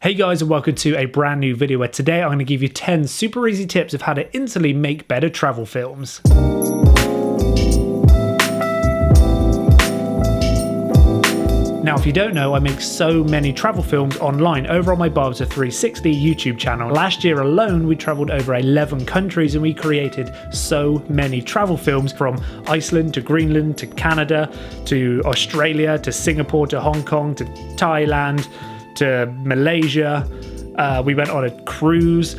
Hey guys, and welcome to a brand new video where today I'm going to give you 10 super easy tips of how to instantly make better travel films. Now, if you don't know, I make so many travel films online over on my BarbsterFilms YouTube channel. Last year alone, we traveled over 11 countries and we created so many travel films from Iceland to Greenland to Canada to Australia to Singapore to Hong Kong to Thailand to Malaysia. We went on a cruise.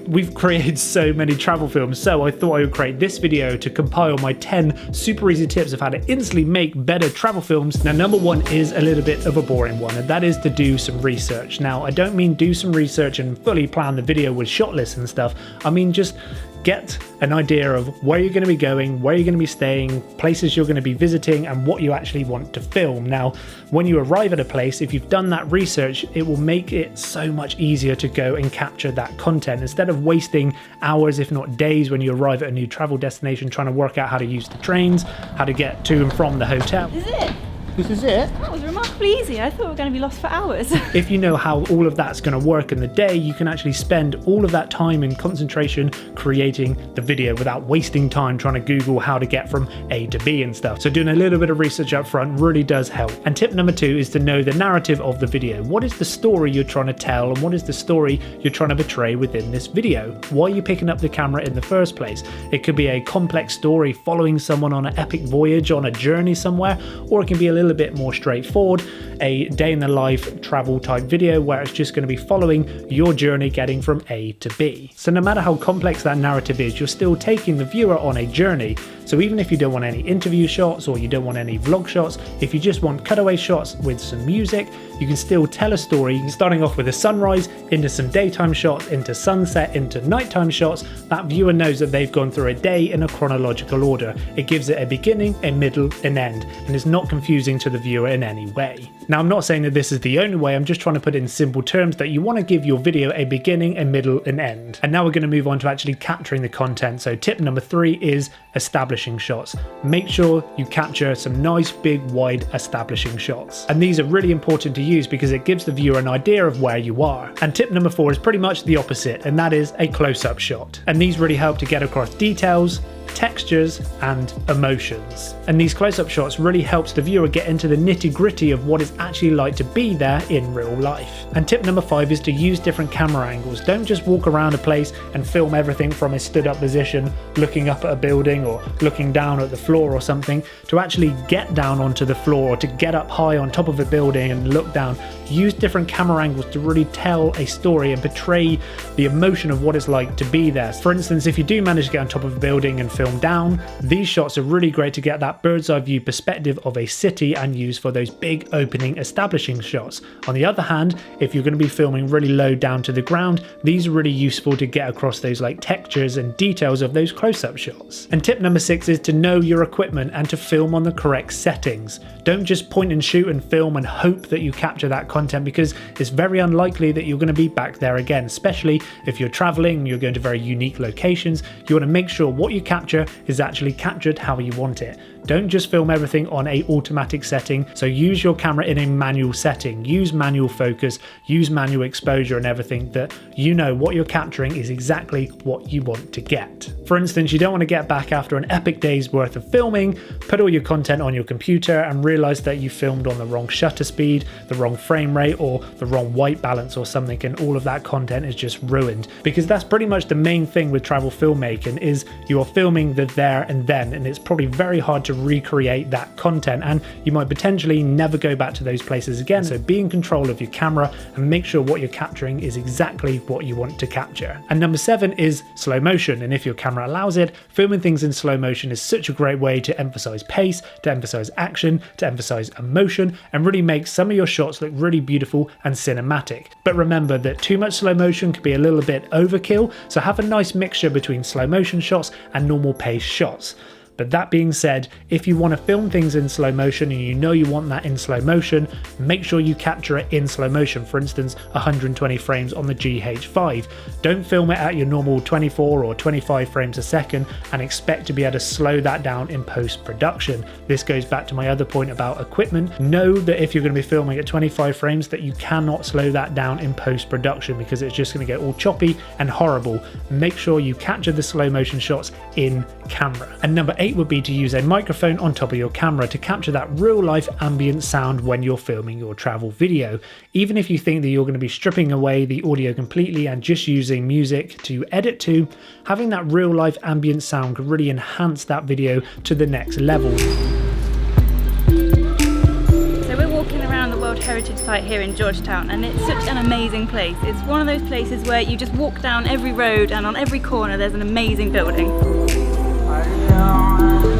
We've created so many travel films, so I thought I would create this video to compile my 10 super easy tips of how to instantly make better travel films. Now, number one is a little bit of a boring one, and that is to do some research. Now, I don't mean do some research and fully plan the video with shot lists and stuff. I mean just get an idea of where you're going to be going, where you're going to be staying, places you're going to be visiting, and what you actually want to film. Now, when you arrive at a place, if you've done that research, it will make it so much easier to go and capture that content instead of wasting hours, if not days, when you arrive at a new travel destination trying to work out how to use the trains, how to get to and from the hotel. This is it. This is it? That was remarkably easy. I thought we were going to be lost for hours. If you know how all of that's going to work in the day, you can actually spend all of that time and concentration creating the video without wasting time trying to Google how to get from A to B and stuff. So doing a little bit of research up front really does help. And tip number two is to know the narrative of the video. What is the story you're trying to tell, and what is the story you're trying to portray within this video? Why are you picking up the camera in the first place? It could be a complex story following someone on an epic voyage on a journey somewhere, or it can be a little bit more straightforward, a day in the life travel type video where it's just going to be following your journey getting from A to B. So no matter how complex that narrative is, you're still taking the viewer on a journey. So even if you don't want any interview shots or you don't want any vlog shots, if you just want cutaway shots with some music, you can still tell a story, starting off with a sunrise, into some daytime shots, into sunset, into nighttime shots. That viewer knows that they've gone through a day in a chronological order. It gives it a beginning, a middle, an end, and it's not confusing to the viewer in any way. Now, I'm not saying that this is the only way, I'm just trying to put it in simple terms that you want to give your video a beginning, a middle, an end. And now we're going to move on to actually capturing the content. So tip number three is establishing shots. Make sure you capture some nice big wide establishing shots. And these are really important to use because it gives the viewer an idea of where you are. And tip number four is pretty much the opposite, and that is a close-up shot. And these really help to get across details, textures and emotions. And these close-up shots really helps the viewer get into the nitty-gritty of what it's actually like to be there in real life. And tip number five is to use different camera angles. Don't just walk around a place and film everything from a stood-up position, looking up at a building or looking down at the floor or something. To actually get down onto the floor or to get up high on top of a building and look down, use different camera angles to really tell a story and portray the emotion of what it's like to be there. For instance, if you do manage to get on top of a building and film down, these shots are really great to get that bird's eye view perspective of a city and use for those big opening establishing shots. On the other hand, if you're going to be filming really low down to the ground, these are really useful to get across those textures and details of those close-up shots. And tip number six is to know your equipment and to film on the correct settings. Don't just point and shoot and film and hope that you capture that content, because it's very unlikely that you're going to be back there again, especially if you're traveling and you're going to very unique locations. You want to make sure what you capture is actually captured how you want it. Don't just film everything on a automatic setting. So use your camera in a manual setting, use manual focus, use manual exposure and everything, that you know what you're capturing is exactly what you want to get. For instance, you don't want to get back after an epic day's worth of filming, put all your content on your computer and realize that you filmed on the wrong shutter speed, the wrong frame rate or the wrong white balance or something, and all of that content is just ruined. Because that's pretty much the main thing with travel filmmaking, is you are filming the there and then, and it's probably very hard to recreate that content, and you might potentially never go back to those places again. So be in control of your camera and make sure what you're capturing is exactly what you want to capture. And number seven is slow motion, and if your camera allows it, filming things in slow motion is such a great way to emphasize pace, to emphasize action, to emphasize emotion, and really make some of your shots look really beautiful and cinematic. But remember that too much slow motion can be a little bit overkill, so have a nice mixture between slow motion shots and normal pace shots. But that being said, if you want to film things in slow motion and you know you want that in slow motion, make sure you capture it in slow motion, for instance 120 frames on the GH5. Don't film it at your normal 24 or 25 frames a second and expect to be able to slow that down in post-production. This goes back to my other point about equipment. Know that if you're going to be filming at 25 frames that you cannot slow that down in post-production because it's just going to get all choppy and horrible. Make sure you capture the slow motion shots in camera. And number 8 would be to use a microphone on top of your camera to capture that real life ambient sound when you're filming your travel video. Even if you think that you're going to be stripping away the audio completely and just using music to edit to, having that real life ambient sound could really enhance that video to the next level. So we're walking around the World Heritage Site here in Georgetown, and it's such an amazing place. It's one of those places where you just walk down every road and on every corner there's an amazing building.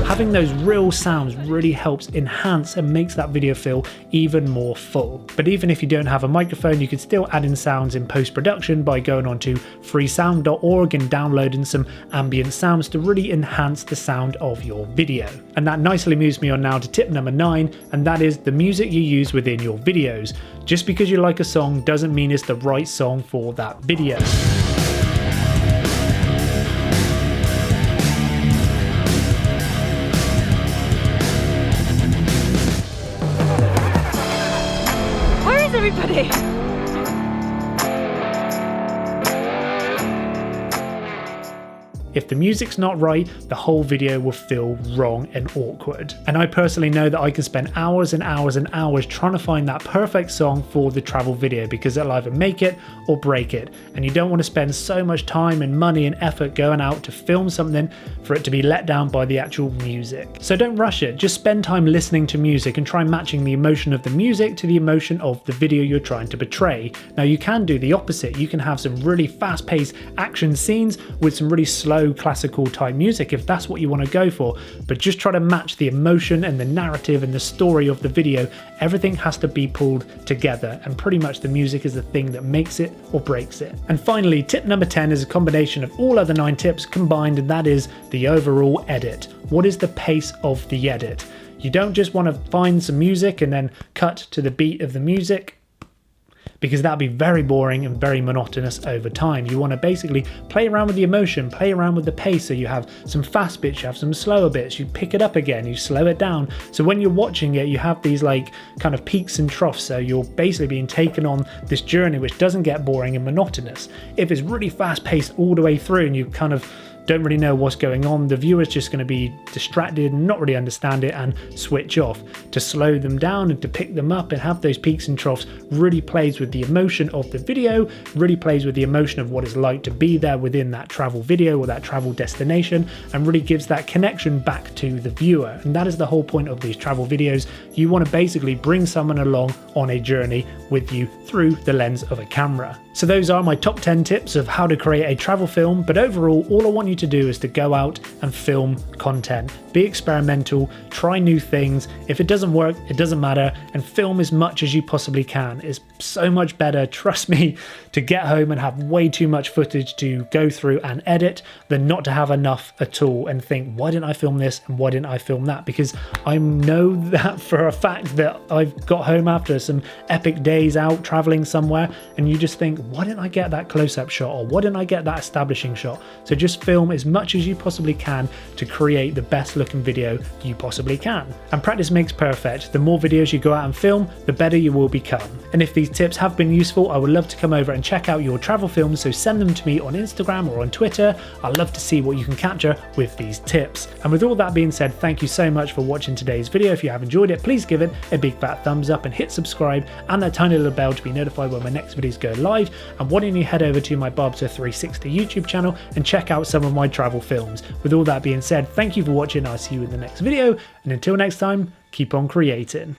Having those real sounds really helps enhance and makes that video feel even more full. But even if you don't have a microphone, you can still add in sounds in post-production by going onto freesound.org and downloading some ambient sounds to really enhance the sound of your video. And that nicely moves me on now to tip number 9, and that is the music you use within your videos. Just because you like a song doesn't mean it's the right song for that video. Everybody. If the music's not right, the whole video will feel wrong and awkward. And I personally know that I can spend hours and hours and hours trying to find that perfect song for the travel video because it'll either make it or break it. And you don't want to spend so much time and money and effort going out to film something for it to be let down by the actual music. So don't rush it, just spend time listening to music and try matching the emotion of the music to the emotion of the video you're trying to portray. Now you can do the opposite, you can have some really fast-paced action scenes with some really slow classical type music if that's what you want to go for, but just try to match the emotion and the narrative and the story of the video. Everything has to be pulled together, and pretty much the music is the thing that makes it or breaks it. And finally, tip number 10 is a combination of all other 9 tips combined, and that is the overall edit. What is the pace of the edit? You don't just want to find some music and then cut to the beat of the music, because that'd be very boring and very monotonous over time. You want to basically play around with the emotion, play around with the pace, so you have some fast bits, you have some slower bits, you pick it up again, you slow it down. So when you're watching it, you have these like kind of peaks and troughs, so you're basically being taken on this journey which doesn't get boring and monotonous. If it's really fast paced all the way through and you kind of don't really know what's going on, the viewer's just going to be distracted and not really understand it and switch off. To slow them down and to pick them up and have those peaks and troughs really plays with the emotion of the video, really plays with the emotion of what it's like to be there within that travel video or that travel destination, and really gives that connection back to the viewer. And that is the whole point of these travel videos. You want to basically bring someone along on a journey with you through the lens of a camera. So those are my top 10 tips of how to create a travel film, but overall all I want you to do is to go out and film content. Be experimental, try new things. If it doesn't work, it doesn't matter, and film as much as you possibly can. It's so much better, trust me, to get home and have way too much footage to go through and edit than not to have enough at all and think, why didn't I film this and why didn't I film that? Because I know that for a fact that I've got home after some epic days out traveling somewhere and you just think, why didn't I get that close-up shot, or why didn't I get that establishing shot? So just film as much as you possibly can to create the best looking video you possibly can. And practice makes perfect. The more videos you go out and film, the better you will become. And if these tips have been useful, I would love to come over and check out your travel films, so send them to me on Instagram or on Twitter. I'd love to see what you can capture with these tips. And with all that being said, thank you so much for watching today's video. If you have enjoyed it, please give it a big fat thumbs up and hit subscribe and that tiny little bell to be notified when my next videos go live. And why don't you head over to my BarbsterFilms YouTube channel and check out some of my travel films. With all that being said, thank you for watching. I'll see you in the next video, and until next time, keep on creating.